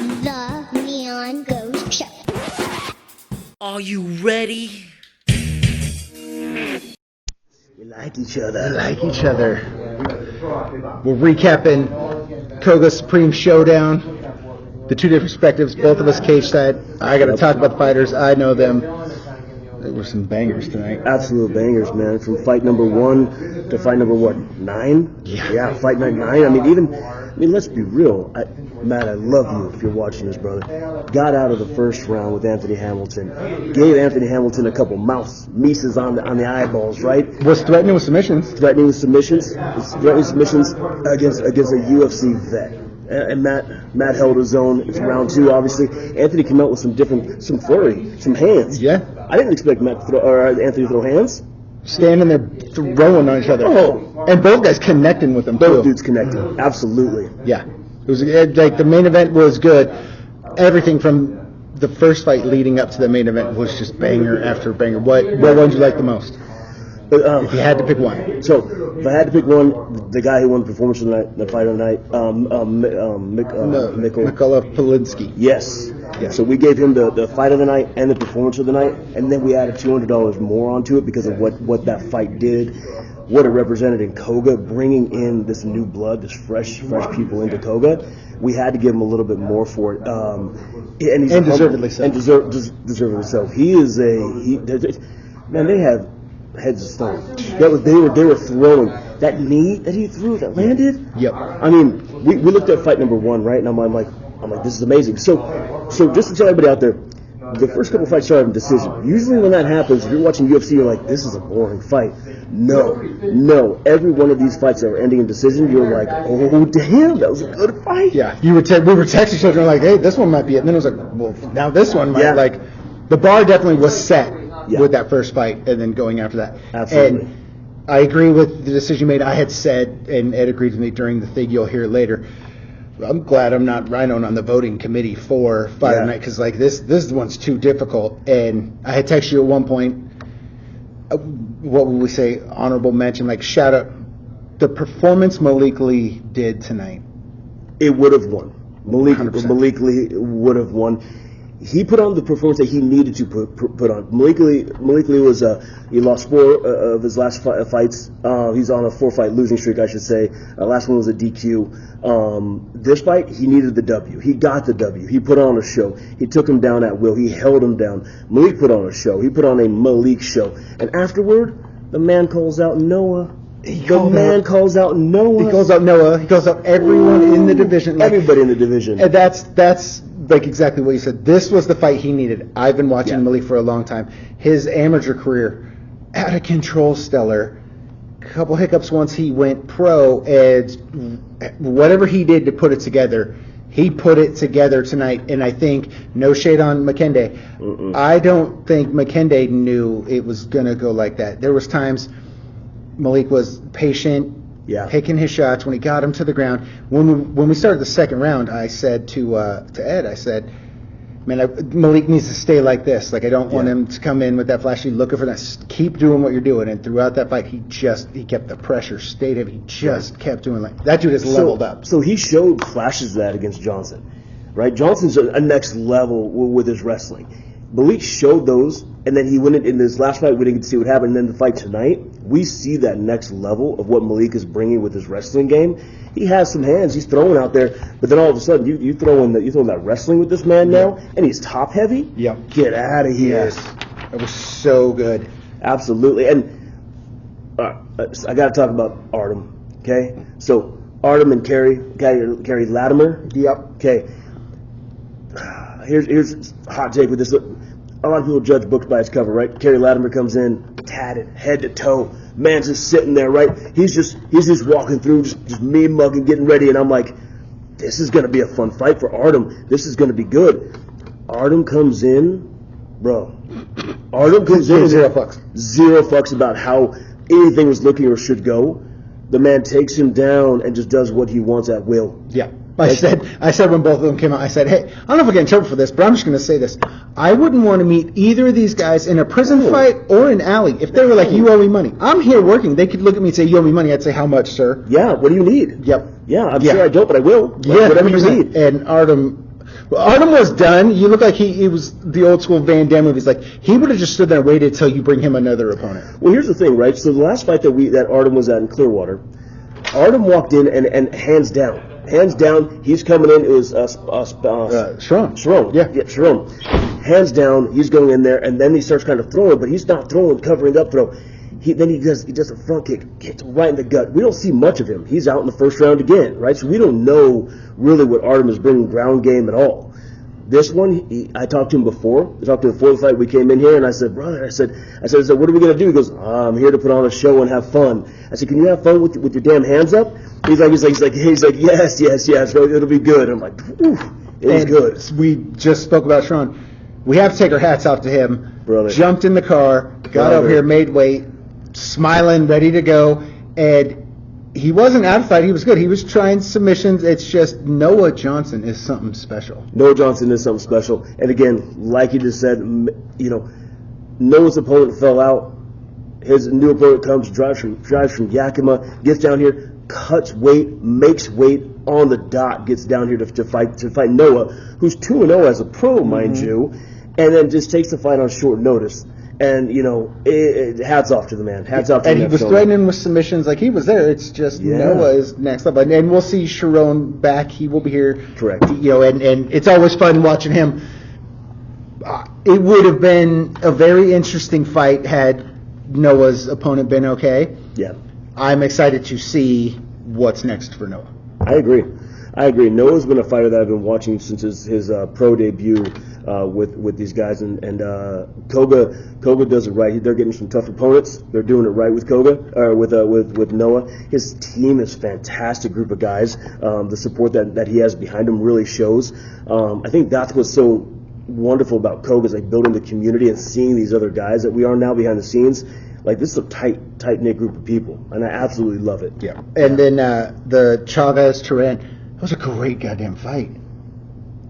The Neon Ghost Show. Are you ready? We like each other. We're recapping Coga Supreme Showdown. The two different perspectives, both of us cage side. I got to talk about the fighters. I know them. There were some bangers tonight. Absolute bangers, man. From fight number 1 to fight number, 9? Yeah, fight night 9. I mean, let's be real. Matt, I love you if you're watching this, brother. Got out of the first round with Anthony Hamilton. Gave Anthony Hamilton a couple mouses on the eyeballs, right? Was threatening with submissions. Threatening submissions against a UFC vet. And Matt held his own. It's round 2, obviously. Anthony came out with some flurry, some hands. Yeah. I didn't expect Anthony to throw hands. Standing there throwing on each other. Oh. And both guys connecting with them, Both too. dudes connecting. Absolutely. Yeah. It was like the main event was good. Everything from the first fight leading up to the main event was just banger after banger. What one did you like the most? If you had to pick one. So, if I had to pick one, the guy who won the performance of the night, the fight of the night, Mikola Polinsky. Yes. Yeah. So we gave him the fight of the night and the performance of the night, and then we added $200 more onto it because of what that fight did, what it represented in Coga, bringing in this new blood, this fresh people into Coga. We had to give him a little bit more for it, and deservedly so. And deservedly so. Man, they have heads of stone. They were throwing that knee that he threw that landed. Yep. I mean, we looked at fight number 1, right? And I'm like, this is amazing. So just to tell everybody out there, the first couple fights started in decision. Usually when that happens, if you're watching UFC, you're like, this is a boring fight. No. Every one of these fights that are ending in decision, you're like, oh damn, that was a good fight. Yeah. We were texting each other like, hey, this one might be it. And then it was like, well, now this one might like. The bar definitely was set with that first fight, and then going after that. Absolutely. And I agree with the decision made. I had said, and Ed agreed with me during the thing. You'll hear it later. I'm glad I'm not Ryno on the voting committee for Fight of the Night, because like this one's too difficult. And I had texted you at one point. What would we say? Honorable mention, like shout out the performance Malik Lee did tonight. It would have won. Malik 100%. Lee would have won. He put on the performance that he needed to put on. Malik Lee was he lost 4 of his last fights. He's on a 4-fight losing streak, I should say. Last one was a DQ. This fight, he needed the W. He got the W. He put on a show. He took him down at will. He held him down. Malik put on a show. He put on a Malik show. And afterward, the man calls out Noah. He calls out Noah. He calls out Noah. He calls out everyone in the division. Like, everybody in the division. And that's like exactly what you said. This was the fight he needed. I've been watching Malik for a long time. His amateur career, out of control, stellar. A couple hiccups once he went pro, and whatever he did to put it together, he put it together tonight. And I think, no shade on McKenday, I don't think McKenday knew it was going to go like that. There was times Malik was patient, taking his shots. When he got him to the ground, when we started the second round, I said to Ed, I said, man, Malik needs to stay like this. Like, I don't want him to come in with that flashy, looking for that. Just keep doing what you're doing. And throughout that fight, he kept the pressure, stayed heavy. He just kept doing like that. Dude has leveled up. So he showed flashes of that against Johnson, right? Johnson's a next level with his wrestling. Malik showed those, and then he went in this last fight. We didn't get to see what happened. And then the fight tonight, we see that next level of what Malik is bringing with his wrestling game. He has some hands. He's throwing out there, but then all of a sudden, you throw that wrestling with this man now, and he's top heavy. Yep. Get out of here. Yes. It was so good. Absolutely. And I got to talk about Artem. Okay, so Artem and Kerry Latimer. Yep. Okay. Here's a hot take with this. A lot of people judge books by its cover, right? Kerry Latimer comes in, tatted, head to toe. Man's just sitting there, right? He's just walking through, just me mugging, getting ready, and I'm like, this is gonna be a fun fight for Artem. This is gonna be good. Artem comes in, bro. Artem comes in. Zero fucks. Zero fucks about how anything was looking or should go. The man takes him down and just does what he wants at will. Yeah. I said when both of them came out, I said, hey, I don't know if I get in trouble for this, but I'm just going to say this. I wouldn't want to meet either of these guys in a prison fight or an alley if they were like, you owe me money. I'm here working. They could look at me and say, you owe me money. I'd say, how much, sir? Yeah, what do you need? Yep. Yeah, I'm sure I don't, but I will. Yeah, whatever you 100%. need. And Artem, Well, Artem was done. You look like he was the old school Van Damme movies. Like, he would have just stood there and waited until you bring him another opponent. Well, here's the thing, right? So the last fight that Artem was at in Clearwater, Artem walked in and hands down, he's coming in. It was Sharon. Yeah, Sharon. Hands down, he's going in there, and then he starts kind of throwing, but he's not throwing, covering up throw. Then he does a front kick, hits right in the gut. We don't see much of him. He's out in the first round again, right? So we don't know really what Artem is bringing ground game at all. This one, I talked to him before. I talked to him before the fight. We came in here, and I said, brother, I said, what are we gonna do? He goes, I'm here to put on a show and have fun. I said, can you have fun with your damn hands up? He's like, yes, bro, it'll be good. I'm like, ooh, it was good. We just spoke about Sharon. We have to take our hats off to him. Brother. Jumped in the car, got over here, made weight, smiling, ready to go, and he wasn't out of fight. He was good. He was trying submissions. It's just Noah Johnson is something special. Noah Johnson is something special. And again, like you just said, Noah's opponent fell out. His new opponent comes, drives from Yakima, gets down here, cuts weight, makes weight on the dot, gets down here to fight Noah, who's 2-0 as a pro, mind you, and then just takes the fight on short notice. And, hats off to the man. Hats off to him. And he was threatening with submissions. Like, he was there. It's just Noah is next up. And we'll see Sharon back. He will be here. Correct. And it's always fun watching him. It would have been a very interesting fight had Noah's opponent been okay. Yeah. I'm excited to see what's next for Noah. I agree. Noah's been a fighter that I've been watching since his pro debut with these guys, and Coga does it right. They're getting some tough opponents. They're doing it right with Coga or with Noah. His team is a fantastic group of guys. The support that he has behind him really shows. I think that's what's so wonderful about Coga is like building the community and seeing these other guys that we are now behind the scenes. Like, this is a tight-knit group of people, and I absolutely love it. Yeah. And then the Chavez-Turan, that was a great goddamn fight.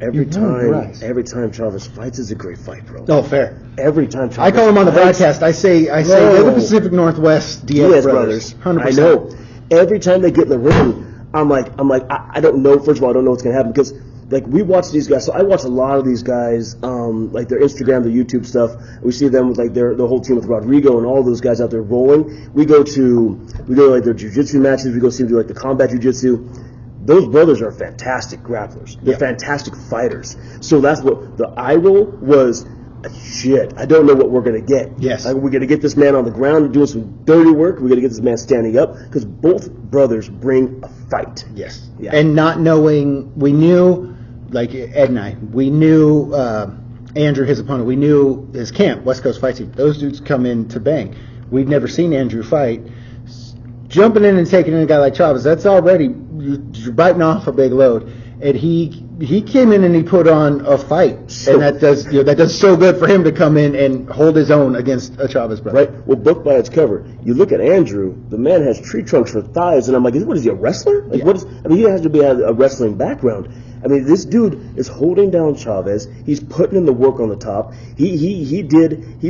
Every time Chavez fights is a great fight, bro. Oh, fair. Every time Chavez I call him on the fights, broadcast. I say they're the Pacific Northwest Diaz brothers. 100%. I know. Every time they get in the ring, I'm like, I don't know. First of all, I don't know what's gonna happen because, like, we watch these guys. So I watch a lot of these guys, like their Instagram, their YouTube stuff. We see them with like the whole team with Rodrigo and all those guys out there rolling. We go to like their jiu-jitsu matches. We go see them do like the combat jiu-jitsu. Those brothers are fantastic grapplers. They're fantastic fighters. So that's what the eye roll was. Shit, I don't know what we're going to get. Yes. We're going to get this man on the ground doing some dirty work. We're going to get this man standing up because both brothers bring a fight. Yes. Yeah. And not knowing, we knew, like Ed and I, we knew Andrew, his opponent. We knew his camp, West Coast Fight Team. Those dudes come in to bang. We'd never seen Andrew fight. Jumping in and taking in a guy like Chavez, that's already, you're biting off a big load. And he came in and he put on a fight, and that does so good for him to come in and hold his own against a Chavez brother. Right. Well, book by its cover. You look at Andrew. The man has tree trunks for thighs, and I'm like, what is he, a wrestler? Like, what is? I mean, he has to be a wrestling background. I mean, this dude is holding down Chavez. He's putting in the work on the top. He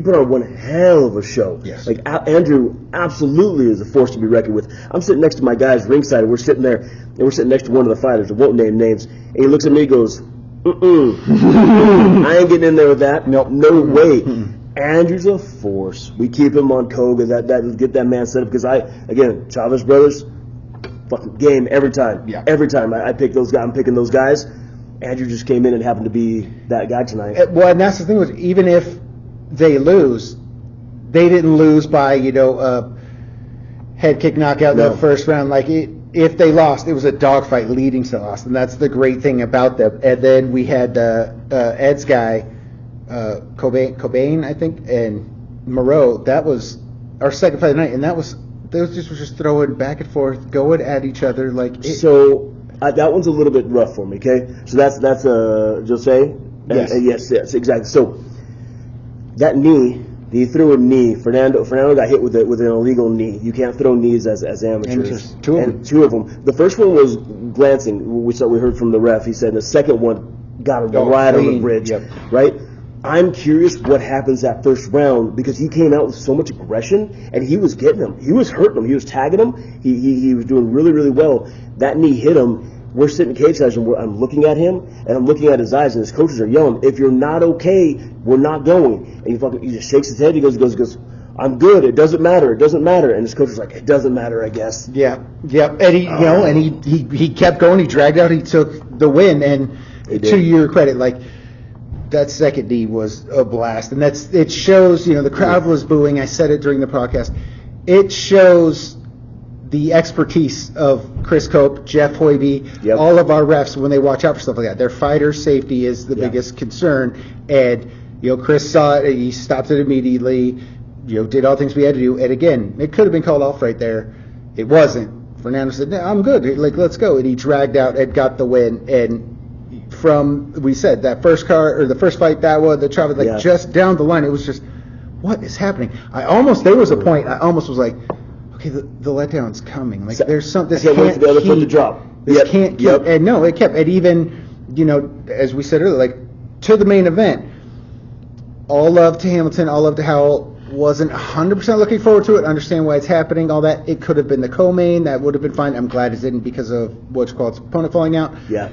put on one hell of a show. Yes. Like, Andrew absolutely is a force to be reckoned with. I'm sitting next to my guys ringside, and we're sitting there, and we're sitting next to one of the fighters. I won't name names. And he looks at me and goes, I ain't getting in there with that. No way. Andrew's a force. We keep him on Coga. That get that man set up because Chavez brothers, fucking game every time. Yeah. Every time I pick those guys, I'm picking those guys. Andrew just came in and happened to be that guy tonight. Well, and that's the thing was, even if they lose, they didn't lose by head kick knockout in the first round. Like, if they lost, it was a dogfight leading to loss, and that's the great thing about them. And then we had Ed's guy, Cobain, I think, and Moreau. That was our second fight of the night, and those dudes were just throwing back and forth, going at each other like. That one's a little bit rough for me. Okay, so that's Jose. Yes. Yes, exactly. So that knee. He threw a knee. Fernando got hit with an illegal knee. You can't throw knees as amateurs. Two of them. The first one was glancing. We heard from the ref. He said the second one got him right on the bridge. Yep. Right? I'm curious what happens that first round because he came out with so much aggression and he was getting him. He was hurting him. He was tagging him. He was doing really, really well. That knee hit him. we're sitting cage-side and I'm looking at him, and I'm looking at his eyes, and his coaches are yelling, if you're not okay, we're not going. And he just shakes his head. He goes, I'm good. It doesn't matter. And his coach was like, it doesn't matter, I guess. Yeah. And he kept going. He dragged out. He took the win. And to your credit, like, that second D was a blast. And it shows, the crowd was booing. I said it during the podcast. It shows the expertise of Chris Cope, Jeff Hoiby, all of our refs when they watch out for stuff like that. Their fighter safety is the biggest concern. And, Chris saw it. He stopped it immediately. Did all things we had to do. And again, it could have been called off right there. It wasn't. Fernando said, no, I'm good. Like, let's go. And he dragged out and got the win. And we said that first fight, that was the travel, just down the line, it was just, what is happening? There was a point, I almost was like, okay, the letdown's coming. Like, there's something, this can't wait for the other foot to drop. This can't keep, and no, it kept. And even, as we said earlier, like, to the main event, all love to Hamilton, all love to Howell. Wasn't 100% looking forward to it, understand why it's happening, all that. It could have been the co-main. That would have been fine. I'm glad it didn't because of what's called opponent falling out. Yeah.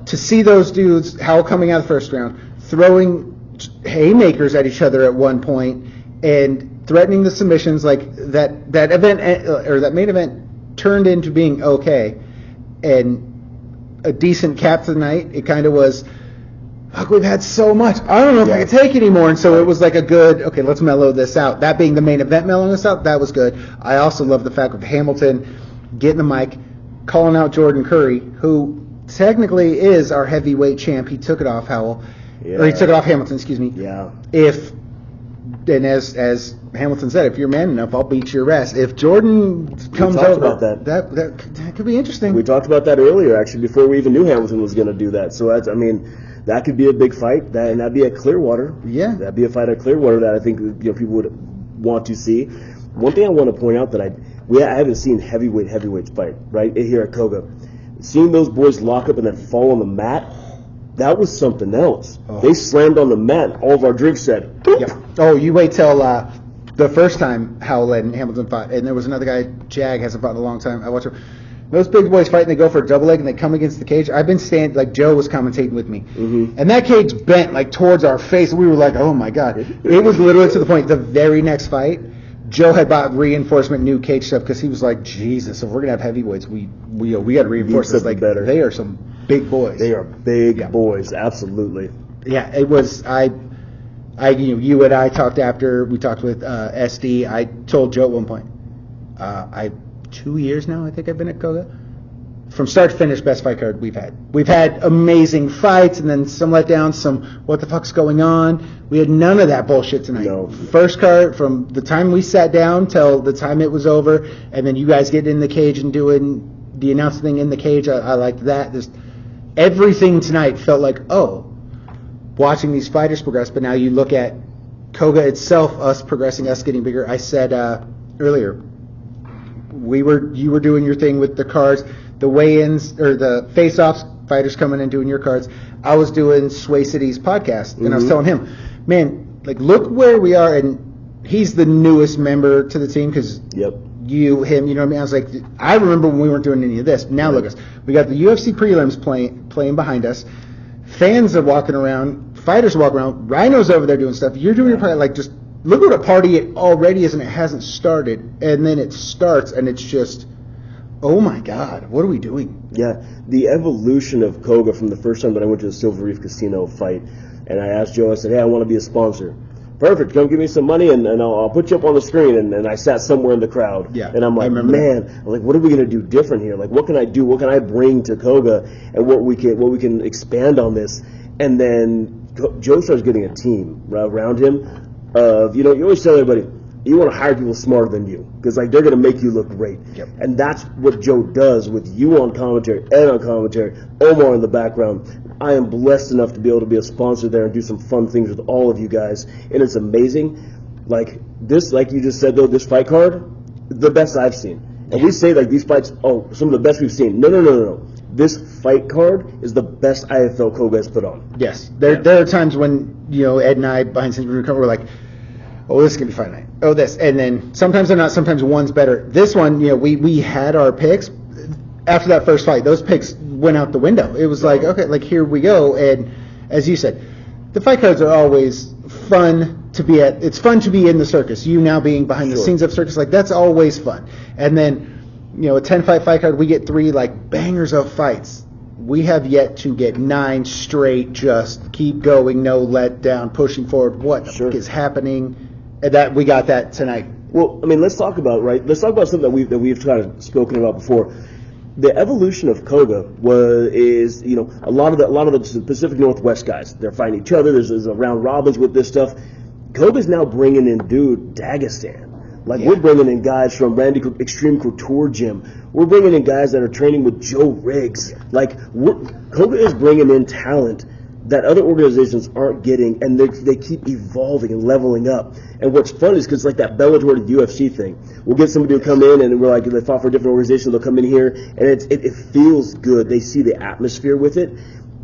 To see those dudes, Howell coming out of the first round, throwing haymakers at each other at one point, and threatening the submissions, like that event, or that main event turned into being okay. And a decent cap to the night. It kind of was, fuck, we've had so much. I don't know if I can take anymore. And so it was like a good, okay, let's mellow this out. That being the main event mellowing this out, that was good. I also love the fact of Hamilton getting the mic, calling out Jordan Curry, who technically is our heavyweight champ. He took it off Howell. Or he took it off Hamilton, excuse me. Yeah. As Hamilton said, if you're man enough, I'll beat your ass. If Jordan comes over, about that could be interesting. We talked about that earlier, actually, before we even knew Hamilton was going to do that. So that could be a big fight, and that'd be at Clearwater. Yeah, that'd be a fight at Clearwater that I think people would want to see. One thing I want to point out that I haven't seen heavyweights fight right here at Coga. Seeing those boys lock up and then fall on the mat, that was something else. Oh. They slammed on the mat. All of our drinks said. Yep. Oh, you wait till the first time Howell and Hamilton fought, and there was another guy, Jag, hasn't fought in a long time. I watch him. Those big boys fight and they go for a double leg and they come against the cage. I've been standing, like Joe was commentating with me. Mm-hmm. And that cage bent like towards our face. We were like, oh my God. It was literally to the point, the very next fight, Joe had bought reinforcement new cage stuff because he was like, Jesus, if we're going to have heavyweights, we got to reinforce this. Like, better. They are some big boys. They are big boys, absolutely. Yeah, it was, you and I talked after, we talked with SD. I told Joe at one point, 2 years now, I think I've been at Coga. From start to finish, best fight card we've had. We've had amazing fights and then some letdowns, some what the fuck's going on. We had none of that bullshit tonight. No. First card, from the time we sat down till the time it was over, and then you guys getting in the cage and doing the announcing thing in the cage, I liked that. Just everything tonight felt like, watching these fighters progress, but now you look at Coga itself, us progressing, us getting bigger. I said earlier, you were doing your thing with the cards, the weigh-ins or the face-offs, fighters coming and doing your cards. I was doing Sway City's podcast, and I was telling him, man, like, look where we are, and he's the newest member to the team because you, him, you know what I mean? I was like, I remember when we weren't doing any of this. Now look at us. We got the UFC prelims playing behind us. Fans are walking around. Fighters are walking around. Ryno's over there doing stuff. You're doing your part, like, just look what a party it already is, and it hasn't started. And then it starts, and it's just, oh my God, what are we doing? Yeah, the evolution of Coga from the first time that I went to the Silver Reef Casino fight, and I asked Joe, I said, hey, I want to be a sponsor. Perfect, come give me some money, and I'll put you up on the screen. And I sat somewhere in the crowd. Yeah, and I'm like, man, I'm like, what are we going to do different here? Like, what can I do? What can I bring to Coga, and what we can expand on this? And then Joe starts getting a team around him. You always tell everybody, you want to hire people smarter than you because like they're going to make you look great. Yep. And that's what Joe does with you on commentary and on commentary, Omar in the background. I am blessed enough to be able to be a sponsor there and do some fun things with all of you guys. And it's amazing. Like this, like you just said though, this fight card, the best I've seen. And we say like these fights, some of the best we've seen. No. This fight card is the best I have felt Coga has put on. Yes. There are times when, Ed and I behind the scenes we're like, oh, this is going to be fight night. Oh, this. And then sometimes they're not. Sometimes one's better. This one, we had our picks. After that first fight, those picks went out the window. It was like, okay, like here we go. And as you said, the fight cards are always fun to be at. It's fun to be in the circus. You now being behind the scenes of circus, like that's always fun. And then, a 10-fight fight card, we get 3 like bangers of fights. We have yet to get 9 straight, just keep going, no let down, pushing forward. What is happening? And that we got that tonight. Well, I mean, let's talk about something that we've kind of spoken about before. The evolution of Coga is a lot of the Pacific Northwest guys. They're fighting each other. There's a round robins with this stuff. Koga's now bringing in Dagestan. Like we're bringing in guys from Randy Extreme Couture Gym. We're bringing in guys that are training with Joe Riggs. Like Coga is bringing in talent that other organizations aren't getting, and they keep evolving and leveling up. And what's fun is because like that Bellator to UFC thing, we'll get somebody to come in, and we're like, they fought for a different organization, they'll come in here, and it feels good. They see the atmosphere with it.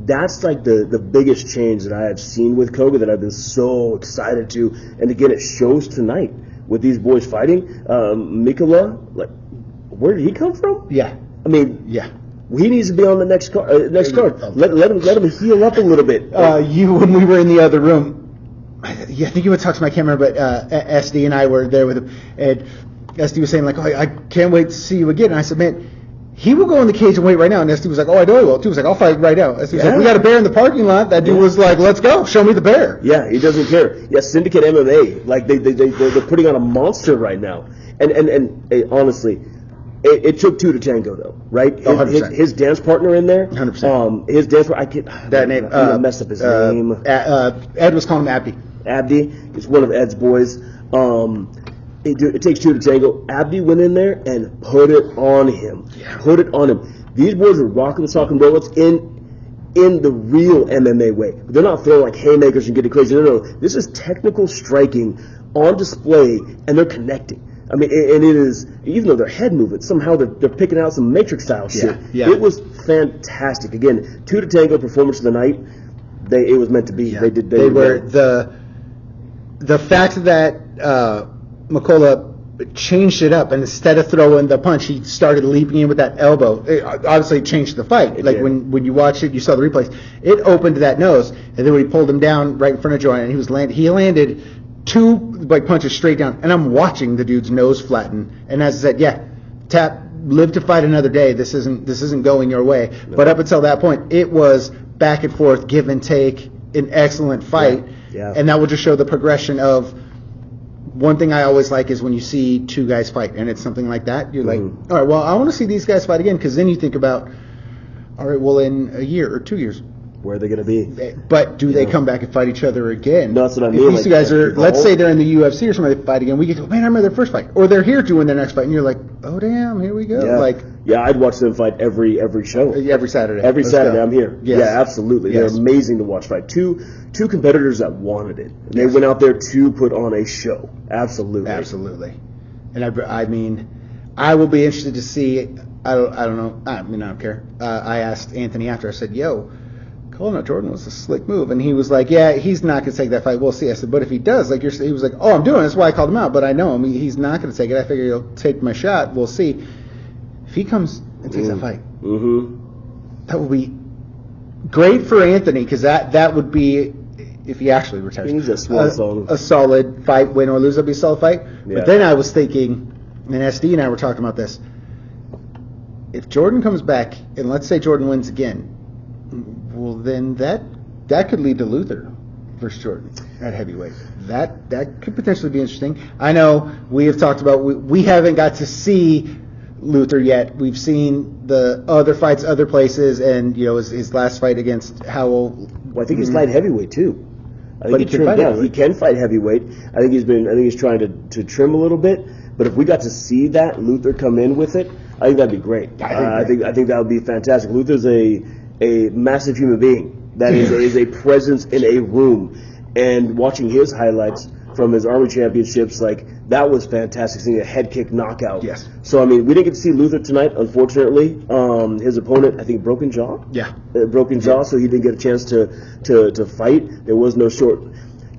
That's like the biggest change that I have seen with Coga that I've been so excited to. And again, it shows tonight with these boys fighting. Mikola, like, where did he come from? Yeah. I mean, yeah. He needs to be on the next card. Let him heal up a little bit. When we were in the other room, I think you would talk to me. I can't remember, but SD and I were there with him, and SD was saying like, "Oh, I can't wait to see you again." And I said, "Man, he will go in the cage and wait right now." And SD was like, "Oh, I know he will." Too was like, "I'll fight right now." SD was like, "We got a bear in the parking lot." That dude was like, "Let's go, show me the bear." Yeah, he doesn't care. Yeah, Syndicate MMA, like they're putting on a monster right now. And honestly. It took 2 to tango, though, right? His dance partner in there. 100%. His dance partner, that name. I messed up his name. Ed was calling him Abdi. Abdi is one of Ed's boys. It takes 2 to tango. Abdi went in there and put it on him. Yeah. Put it on him. These boys are rocking the talking bullets in the real MMA way. They're not throwing like haymakers and getting crazy. No. This is technical striking on display, and they're connecting. I mean, and it is, even though they're head moving, somehow they're picking out some Matrix style shit. Yeah. It was fantastic. Again, 2 to tango performance of the night. It was meant to be. Yeah. They were the fact that McCullough changed it up, and instead of throwing the punch, he started leaping in with that elbow. It obviously changed the fight. When you watch it, you saw the replays. It opened that nose, and then when he pulled him down right in front of Joy, and he landed 2 like punches straight down, and I'm watching the dude's nose flatten. And as I said, tap, live to fight another day. This isn't going your way. No. But up until that point, it was back and forth, give and take, an excellent fight. Yeah. And that will just show the progression of. One thing I always like is when you see 2 guys fight, and it's something like that. You're like, all right, well, I want to see these guys fight again, because then you think about, all right, well, in a year or 2 years. Where are they going to be? But do they come back and fight each other again? No, that's what I mean. If these 2 guys are, let's say they're in the UFC or something, they fight again, we get to, man, I remember their first fight. Or they're here doing their next fight, and you're like, oh, damn, here we go. Yeah, I'd watch them fight every show. Every Saturday. Every Saturday, I'm here. Yes. Yeah, absolutely. Yes. They're amazing to watch fight. Two competitors that wanted it. And they went out there to put on a show. Absolutely. Absolutely. And I mean, I will be interested to see, I don't know, I mean, I don't care. I asked Anthony after, I said, yo, calling out Jordan was a slick move, and he was like, "Yeah, he's not going to take that fight. We'll see." I said, "But if he does, like he was like, oh, I'm doing it. That's why I called him out. But I know him. He's not going to take it. I figure he'll take my shot. We'll see." If he comes and takes that fight, that would be great for Anthony, because that would be, if he actually retires, a solid fight, win or lose. That'd be a solid fight. Yeah. But then I was thinking, and SD and I were talking about this. If Jordan comes back, and let's say Jordan wins again. Well, then that could lead to Luther versus Jordan at heavyweight. That could potentially be interesting. I know we have talked about we haven't got to see Luther yet. We've seen the other fights other places, and his last fight against Howell. Well, I think he's light heavyweight too. I think he can fight heavyweight. I think he's trying to trim a little bit. But if we got to see that Luther come in with it, I think that'd be great. I think that would be fantastic. Luther's a massive human being that is a presence in a room, and watching his highlights from his Army championships, like that was fantastic, seeing a head kick knockout. Yes. So I mean, we didn't get to see Luther tonight, unfortunately. His opponent, I think, broken jaw. Yeah. Broken jaw, so he didn't get a chance to fight. There was no short.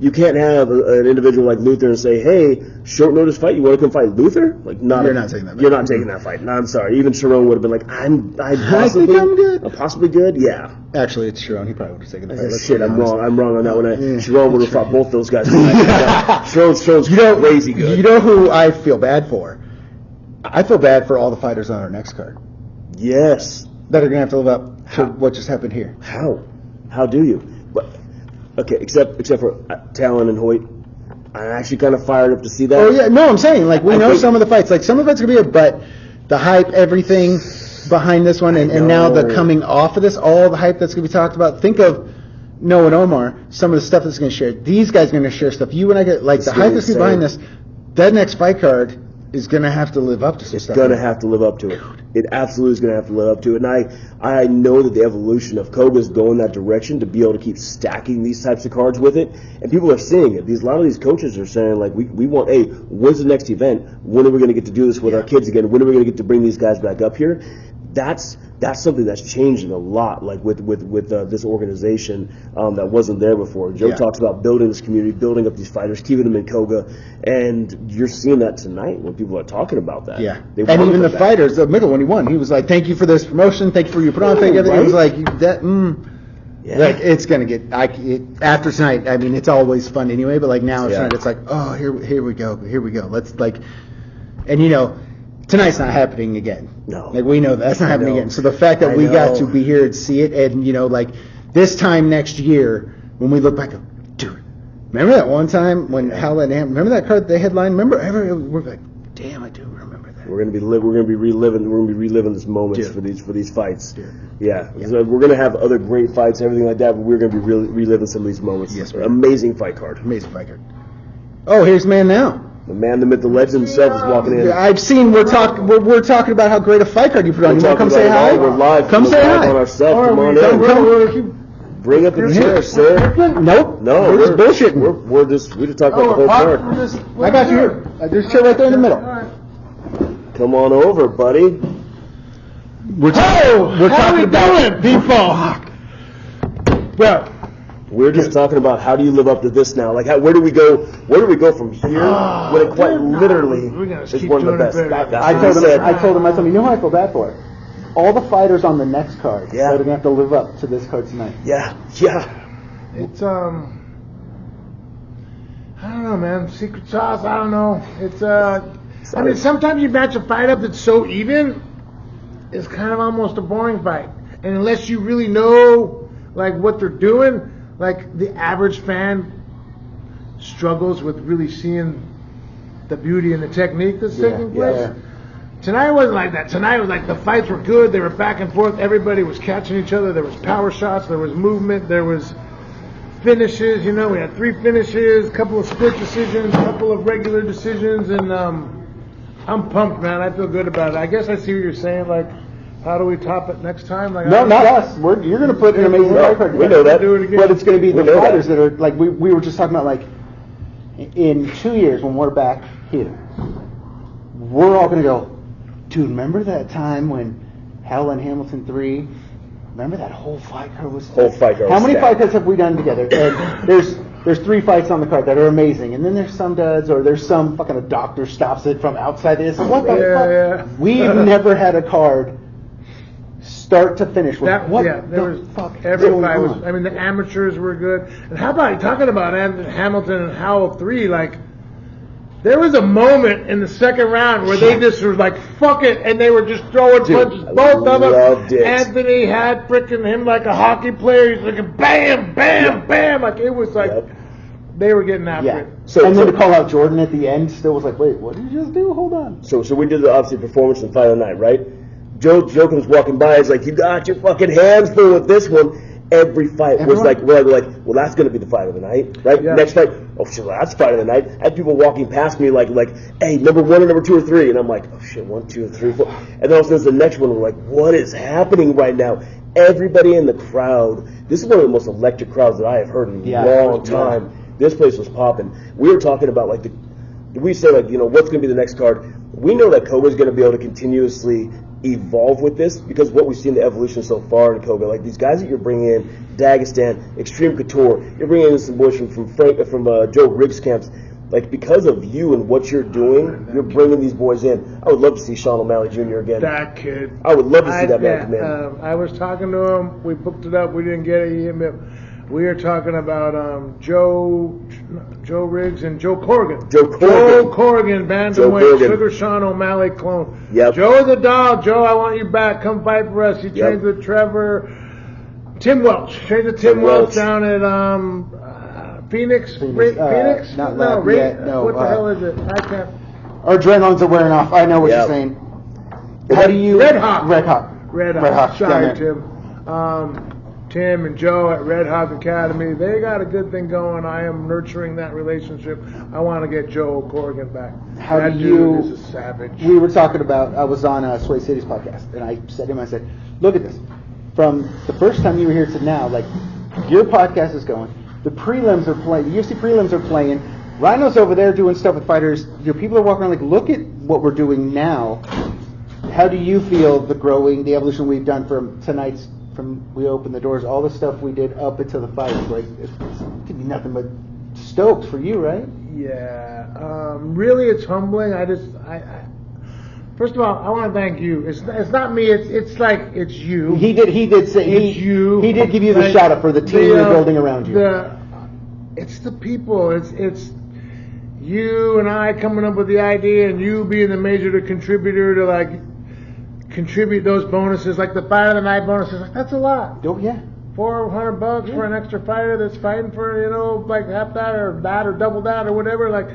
You can't have an individual like Luther and say, "Hey, short notice fight. You want to come fight Luther?" Like, You're not taking that fight. You're not taking that fight. No, I'm sorry. Even Sharon would have been like, I'm I think I'm good. possibly good. Yeah. Actually, it's Sharon. He probably would have taken the fight. Let's Shit, be I'm honest. wrong. I'm wrong on that one. Yeah. Sharon would have fought both those guys. Sharon's crazy good. You know who I feel bad for? I feel bad for all the fighters on our next card Yes. that are going to have to live up to what just happened here. How? How do you? But, okay, except for Talon and Hoyt. I'm actually kind of fired up to see that. Oh yeah, no, I'm saying like we I know think- some of the fights, like some of it's gonna be, but the hype, everything behind this one, and now the know. coming off of this, all the hype that's gonna be talked about. Think of Noah and Omar, some of the stuff that's gonna share. These guys are gonna share stuff. You and I get like It's the gonna hype be that's gonna be behind this. That next fight card is gonna have to live up to some It's stuff. going to have to live up to it. It absolutely is going to have to live up to it. And I know that the evolution of Coga is going that direction to be able to keep stacking these types of cards with it. And people are seeing it. A lot of these coaches are saying, like, we want, hey, when's the next event? When are we going to get to do this with our kids again? When are we going to get to bring these guys back up here? That's something that's changing a lot, like with this organization that wasn't there before. Joe talks about building this community, building up these fighters, keeping them in Coga, and you're seeing that tonight when people are talking about that. Yeah, They and want even them the back. fighters, the middle when he won, he was like, "Thank you for this promotion, thank you for your put on, thank you." Right? It was like that. Yeah. Like it's gonna get after tonight. I mean, it's always fun anyway, but like now Yeah. tonight, it's like, oh, here we go. Let's like, and you know, tonight's not happening again. No. Like we know that's not happening know. again. So the fact that I we got know. to be here and see it, and you know, like this time next year when we look back, dude, remember that one time when Howland, remember that card they headlined? We're like, damn, I do remember that. We're gonna be reliving this moments Dude. for these fights. Dude. Yeah. So we're gonna have other great fights, everything like that, but we're gonna be reliving some of these moments. Yes, we are. Amazing fight card. Amazing fight card. Oh, here's man now. The man, the myth, the legend himself is walking in. I've seen we're talking about how great a fight card you put on. We're You want to come talking say about hi? it all. We're live. Come We're say live hi. on ourselves. Come on in. Bring up a chair, sir. Nope. No, we're just bullshitting. We're just talking about the whole card. I got you here. There's a chair right there in the middle. Come on over, buddy. We're talking about people. Well, We're just talking about how do you live up to this now? Like, where do we go? Where do we go from here? When it quite literally is one of the best. I told him, you know who I feel bad for? All the fighters on the next card that are gonna have to live up to this card tonight. Yeah. It's I don't know, man. Secret sauce. I don't know. It's I mean, sometimes you match a fight up that's so even, it's kind of almost a boring fight. And unless you really know like what they're doing, like the average fan struggles with really seeing the beauty and the technique that's taking place. Yeah. Tonight wasn't like that. Tonight was like the fights were good. They were back and forth. Everybody was catching each other. There was power shots. There was movement. There was finishes. You know, we had 3 finishes, a couple of split decisions, a couple of regular decisions, and I'm pumped, man. I feel good about it. I guess I see what you're saying. Like, how do we top it next time? Like, No, not us. You're going to put an amazing fight card. We know that. Do it again. But it's going to be We the know fighters that. that are like we were just talking about. Like in 2 years when we're back here, we're all going to go, dude. Remember that time when Hell and Hamilton 3? Remember that whole fight card was. Whole fight card How was many stacked. fight cards have we done together? And there's 3 fights on the card that are amazing, and then there's some duds, or there's some fucking a doctor stops it from outside this. What the fuck? Yeah. We've never had a card start to finish with That, what yeah, there the was fuck every going fight was. on? I mean, the amateurs were good. And how about talking about Hamilton and Howell 3? Like, there was a moment in the second round where they just were like, "Fuck it," and they were just throwing punches. Both of them. loved it. Anthony had freaking him like a hockey player. He's like, bam, bam, bam. Like it was like Yep. they were getting after Yeah. it. And then to call out Jordan at the end still was like, wait, what did you just do? Hold on. So we did the obviously performance and fight of the night, right? Joe comes walking by. He's like, "You got your fucking hands full with this one." Every fight was Everyone- like, we're like, well, that's going to be the fight of the night, right? Yeah. Next fight, oh shit, well, that's fight of the night. I had people walking past me like, hey, number 1 or number 2 or 3, and I'm like, oh shit, 1, 2, 3, 4, and then all of a sudden the next one, we're like, what is happening right now? Everybody in the crowd. This is one of the most electric crowds that I have heard in a long time. This place was popping. We were talking about we say what's going to be the next card. We know that Coga's going to be able to continuously evolve with this, because what we've seen the evolution so far in Coga, like these guys that you're bringing in, Dagestan, Extreme Couture, you're bringing in some boys from Joe Riggs camps. Like, because of you and what you're doing, you're bringing these boys in. I would love to see Sean O'Malley Jr. again. That kid. I would love to see that man come in. I was talking to him. We booked it up. We didn't get it. He hit me up. We are talking about Joe Riggs and Joe Corrigan. Joe Corrigan, bantamweight, Sugar Sean O'Malley clone. Yep. Joe the dog. Joe, I want you back. Come fight for us. He trains with Tim Welch. Trains with Tim Welch down at Phoenix. Phoenix? Not no, lab yet. No. What the hell is it? I can't. Our adrenaline's are wearing off. I know what you're saying. How do you? Red Hawk. Red Hawk. Sorry, Tim. Tim and Joe at Red Hawk Academy, they got a good thing going. I am nurturing that relationship. I want to get Joe Corrigan back. That dude is a savage. We were talking about, I was on Sway City's podcast, and I said to him, I said, look at this. From the first time you were here to now, like, your podcast is going. The prelims are playing. The UFC prelims are playing. Ryno's over there doing stuff with fighters. Your people are walking around like, look at what we're doing now. How do you feel the evolution we've done from tonight's, from we opened the doors, all the stuff we did up until the fight? Like, it could be nothing but stoked for you, right? Yeah. Really, it's humbling. First of all, I want to thank you. It's not me. It's like it's you. He did say it's you. He did give you the shout out for the team you're building around you. It's the people. It's you and I coming up with the idea, and you being the major contributor to like contribute those bonuses, like the fight of the night bonuses. Like, that's a lot. Oh yeah. $400 for an extra fighter that's fighting for, like half that or double that or whatever. Like,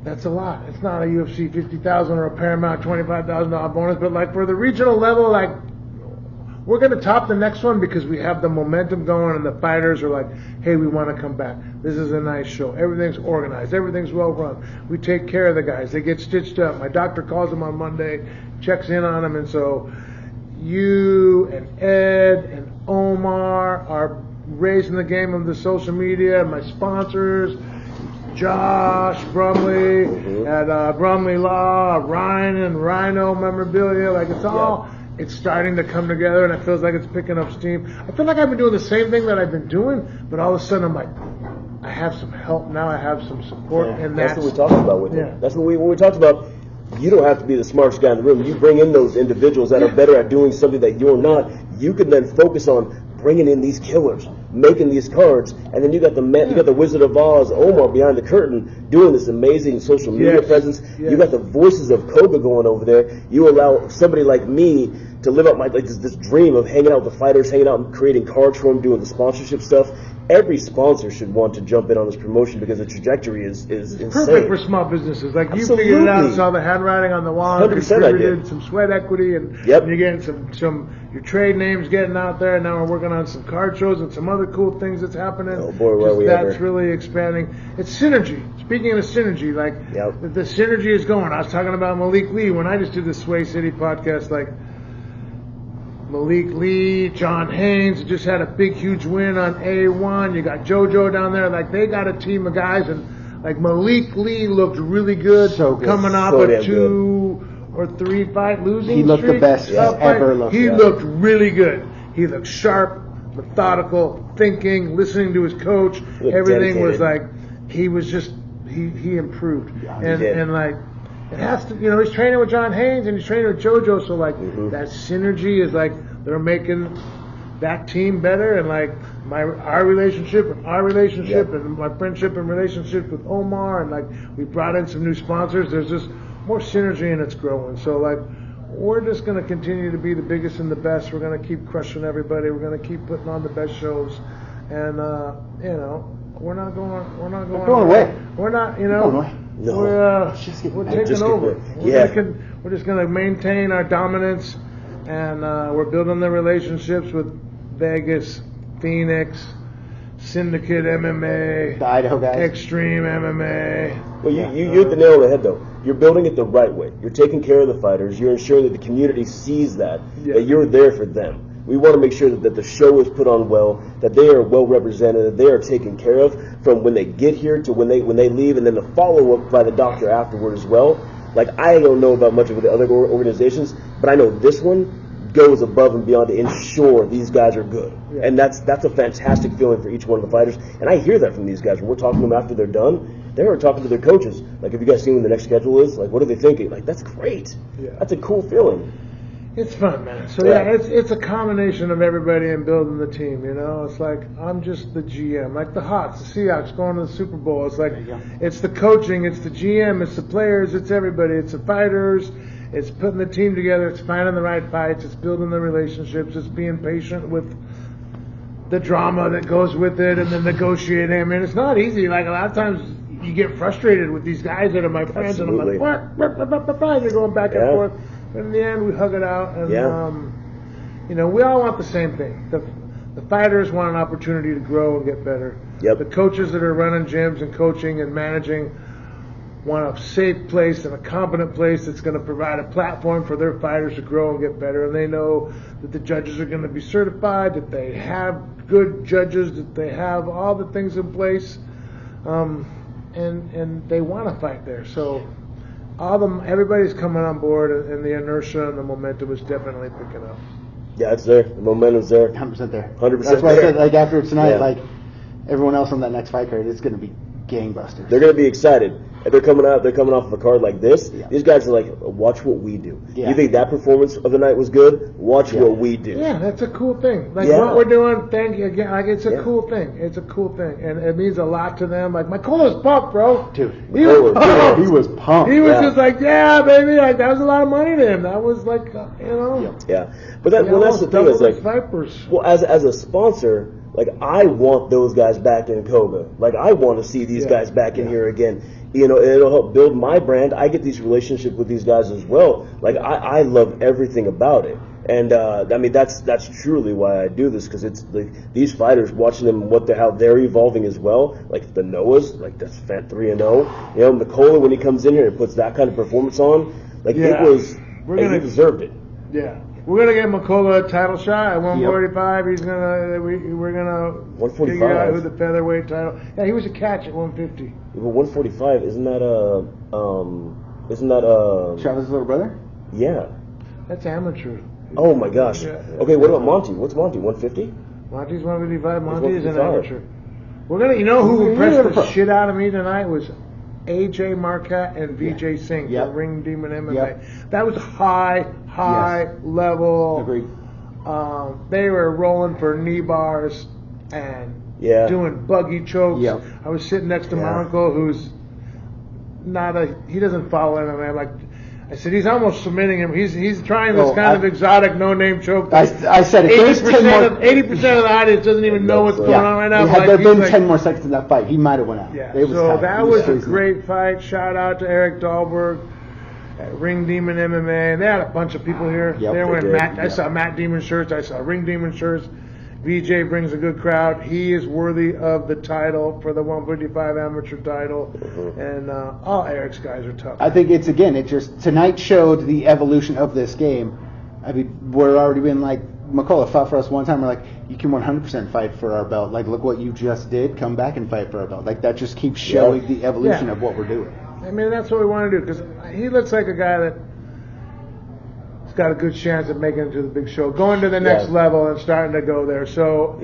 that's a lot. It's not a UFC $50,000 or a Paramount $25,000 bonus, but like for the regional level, like we're going to top the next one because we have the momentum going and the fighters are like, hey, we want to come back. This is a nice show. Everything's organized. Everything's well run. We take care of the guys. They get stitched up. My doctor calls them on Monday, checks in on them, and so you and Ed and Omar are raising the game of the social media. My sponsors, Josh Brumley at Brumley Law, NGSRyno memorabilia. Like, it's all, it's starting to come together, and it feels like it's picking up steam. I feel like I've been doing the same thing that I've been doing, but all of a sudden I'm like, I have some help now. I have some support, and that's what we talked about with it. That's what we talked about. You don't have to be the smartest guy in the room. You bring in those individuals that are better at doing something that you're not. You can then focus on bringing in these killers, making these cards, and then you got the Wizard of Oz, Omar, behind the curtain, doing this amazing social media presence. You got the voices of Coga going over there. You allow somebody like me to live out this dream of hanging out with the fighters, hanging out and creating cards for them, doing the sponsorship stuff. Every sponsor should want to jump in on this promotion because the trajectory is insane. Perfect for small businesses. Like, you figured it out, saw the handwriting on the wall, 100% contributed some sweat equity, and you're getting some your trade names getting out there. And now we're working on some card shows and some other cool things that's happening. Oh boy, where we that's really expanding. It's synergy. Speaking of synergy, like the synergy is going. I was talking about Malik Lee when I just did the Sway City podcast. Like, Malik Lee, John Haynes just had a big, huge win on A1. You got JoJo down there. Like, they got a team of guys, and like Malik Lee looked really good, coming off a 2 or 3 fight losing streak. He looked the best ever looked. He looked really good. He looked sharp, methodical, thinking, listening to his coach. Everything was like, he was just, he improved. And like, it has to, he's training with John Haynes and he's training with JoJo, so like that synergy is like, they're making that team better, and like our relationship and my friendship and relationship with Omar, and like we brought in some new sponsors. There's just more synergy and it's growing. So like, we're just going to continue to be the biggest and the best. We're going to keep crushing everybody. We're going to keep putting on the best shows, and we're not going away. We're not, No. We're taking over. We're just going to maintain our dominance, and we're building the relationships with Vegas, Phoenix, Syndicate MMA, the Idaho guys, Extreme MMA. Well, you hit the nail on the head, though. You're building it the right way. You're taking care of the fighters. You're ensuring that the community sees that you're there for them. We want to make sure that the show is put on well, that they are well represented, that they are taken care of from when they get here to when they leave, and then the follow-up by the doctor afterward as well. Like, I don't know about much of the other organizations, but I know this one goes above and beyond to ensure these guys are good. Yeah. And that's a fantastic feeling for each one of the fighters. And I hear that from these guys. When we're talking to them after they're done, they're talking to their coaches. Like, have you guys seen what the next schedule is? Like, what are they thinking? Like, that's great. Yeah. That's a cool feeling. It's fun, man. So yeah, it's a combination of everybody and building the team. You know, it's like I'm just the GM, like the Hawks, the Seahawks going to the Super Bowl. It's like it's the coaching, it's the GM, it's the players, it's everybody, it's the fighters, it's putting the team together, it's finding the right fights, it's building the relationships, it's being patient with the drama that goes with it, and then negotiating. I mean, it's not easy. Like a lot of times you get frustrated with these guys that are my friends, Absolutely. and I'm like, you're going back and forth. But in the end, we hug it out, and you know, we all want the same thing. The fighters want an opportunity to grow and get better. Yep. The coaches that are running gyms and coaching and managing want a safe place and a competent place that's going to provide a platform for their fighters to grow and get better. And they know that the judges are going to be certified, that they have good judges, that they have all the things in place, and they want to fight there. So. Everybody's coming on board, and the inertia and the momentum is definitely picking up. Yeah, it's there. The momentum's there. 100% there. 100% That's why I said, like, after tonight, Yeah. like, everyone else on that next fight card, it's going to be gangbusters. They're going to be excited. If they're coming off of a card like this, these guys are like, watch what we do. Yeah. You think that performance of the night was good? Watch what we do. Yeah, that's a cool thing. Like what we're doing, thank you again. Like it's a cool thing. It's a cool thing, and it means a lot to them. Like McCullough's pumped, bro. Dude, he was pumped. He was pumped. He was just like, yeah, baby. Like that was a lot of money to him. That was like, you know. Yeah, but that's the thing. Is like, Vipers. Well, as a sponsor. Like, I want those guys back in Coga. Like, I want to see these guys back in here again. You know, it'll help build my brand. I get these relationships with these guys as well. Like, I love everything about it. And, I mean, that's truly why I do this, because it's like these fighters, watching them, how they're evolving as well. Like, the Noahs, like, that's 3-0. You know, McCullough, when he comes in here and puts that kind of performance on, like, he deserved it. Yeah. We're gonna get McCullough a title shot at 145. He's gonna we're gonna 145. figure out who the featherweight title. Yeah, he was a catch at 150. But 145 isn't that Travis' little brother? Yeah. That's amateur. Oh my gosh. Yeah. Okay, what about Monty? What's Monty? 150? Monty's 155. Monty is an amateur. We're gonna. You know who impressed the shit out of me tonight was AJ Marquette and VJ Singh, the Ring Demon MMA. Yep. That was high level. Agreed. They were rolling for knee bars and doing buggy chokes. Yep. I was sitting next to my uncle, who's he doesn't follow MMA. Like I said, he's almost submitting him. He's trying this kind of exotic no-name choke. I said, 80% of the audience doesn't even know what's going on right now. Had there been 10 more seconds in that fight, he might have went out. Yeah. So that was a great fight. Shout out to Eric Dahlberg, Ring Demon MMA. They had a bunch of people here. Yep, they were wearing I saw Matt Demon shirts. I saw Ring Demon shirts. VJ brings a good crowd. He is worthy of the title for the 155 amateur title, and all Eric's guys are tough. I think tonight showed the evolution of this game. I mean, we're already been like, McCullough fought for us one time. We're like, you can 100% fight for our belt. Like, look what you just did. Come back and fight for our belt. Like, that just keeps showing the evolution of what we're doing. I mean, that's what we want to do, because he looks like a guy that's got a good chance of making it to the big show, going to the next level and starting to go there. So,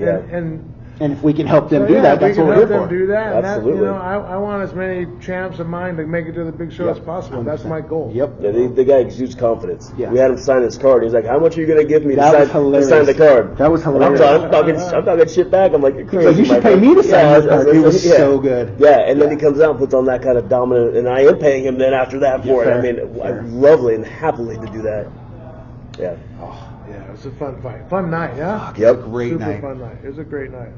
and if we can help them do that, that's what we're here for. Help them do that. Absolutely. And I want as many champs of mine to make it to the big show as possible. 100%. That's my goal. Yep. Yeah, the guy exudes confidence. Yeah. We had him sign his card. He's like, "How much are you going to give me to sign the card?" That was hilarious. I'm talking shit back. I'm like, "You're crazy." You should pay me to sign the card. It was so good. Yeah, and then he comes out and puts on that kind of dominant, and I am paying him then after that for it. I mean, lovely and happily to do that. Yeah. Oh, yeah, it was a fun fight. Fun night, yeah? Yep. Great Super night. Fun night. It was a great night.